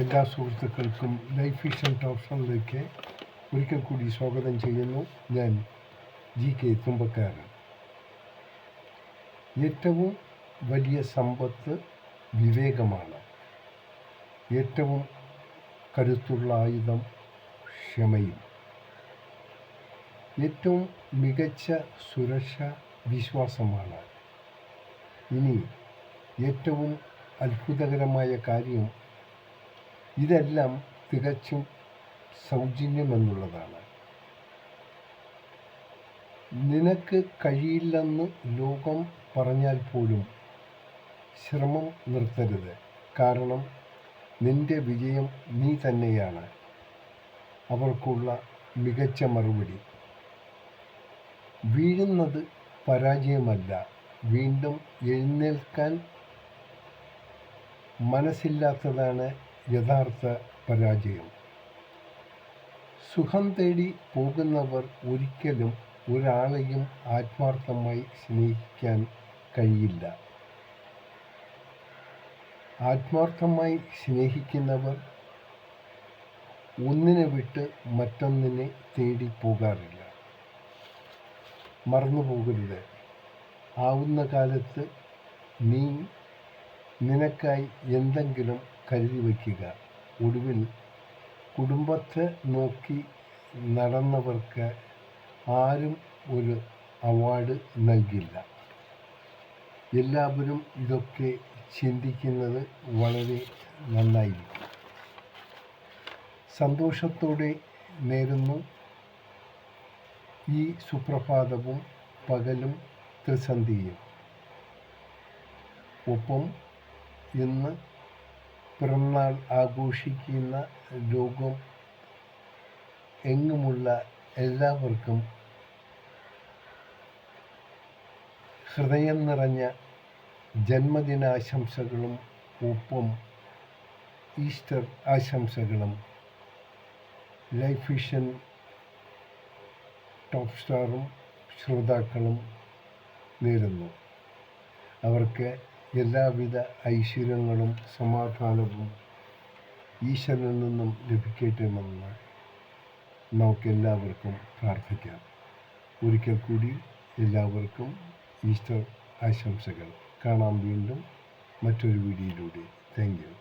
എല്ലാ സുഹൃത്തുക്കൾക്കും life vision ടോപ്ഷനിലേക്ക് ഒരിക്കൽ കൂടി സ്വാഗതം ചെയ്യുന്നു. ഞാൻ GK തുമ്പക്കാരൻ. ഏറ്റവും വലിയ സമ്പത്ത് വിവേകമാണ്. ഏറ്റവും കരുത്തുള്ള ആയുധം ക്ഷമയും. ഏറ്റവും മികച്ച സുരക്ഷ വിശ്വാസമാണ്. ഇനി ഏറ്റവും അത്ഭുതകരമായ കാര്യം, ഇതെല്ലാം തികച്ചും സൗജന്യമെന്നുള്ളതാണ്. നിനക്ക് കഴിയില്ലെന്ന് ലോകം പറഞ്ഞാൽ പോലും ശ്രമം നിർത്തരുത്. കാരണം നിന്റെ വിജയം നീ തന്നെയാണ്. അവർക്കുള്ള മികച്ച മറുപടി. വീഴുന്നത് പരാജയമല്ല, വീണ്ടും എഴുന്നേൽക്കാൻ മനസ്സില്ലാത്തതാണ് യഥാർത്ഥ പരാജയം. സുഖം തേടി പോകുന്നവർ ഒരിക്കലും ഒരാളെയും ആത്മാർത്ഥമായി സ്നേഹിക്കാൻ കഴിയില്ല. ആത്മാർത്ഥമായി സ്നേഹിക്കുന്നവർ ഒന്നിനെ വിട്ട് മറ്റൊന്നിനെ തേടി പോകാറില്ല. മറന്നു പോകരുത്, ആവുന്ന കാലത്ത് നീ നിനക്കായി എന്തെങ്കിലും കരുതി വയ്ക്കുക. ഒടുവിൽ കുടുംബത്തെ നോക്കി നടന്നവർക്ക് ആരും ഒരു അവാർഡ് നൽകില്ല. എല്ലാവരും ഇതൊക്കെ ചിന്തിക്കുന്നത് വളരെ നന്നായിരിക്കും. സന്തോഷത്തോടെ നേരുന്നു ഈ സുപ്രഭാതവും പകലും ത്രിസന്ധിയും. ഒപ്പം ഇന്ന് പിറന്നാൾ ആഘോഷിക്കുന്ന ലോകം എങ്ങുമുള്ള എല്ലാവർക്കും ഹൃദയം നിറഞ്ഞ ജന്മദിനാശംസകളും ഒപ്പം ഈസ്റ്റർ ആശംസകളും ലൈഫ് വിഷൻ ടോപ്പ് സ്റ്റാറും ശ്രോതാക്കളും നേരുന്നു. അവർക്ക് എല്ലാവിധ ഐശ്വര്യങ്ങളും സമാധാനവും ഈശ്വരനിൽ നിന്നും ലഭിക്കട്ടെമെന്ന് നമുക്കെല്ലാവർക്കും പ്രാർത്ഥിക്കാം. ഒരിക്കൽ കൂടി എല്ലാവർക്കും ഈസ്റ്റർ ആശംസകൾ. കാണാം വീണ്ടും മറ്റൊരു വീഡിയോയിലൂടെ. Thank you.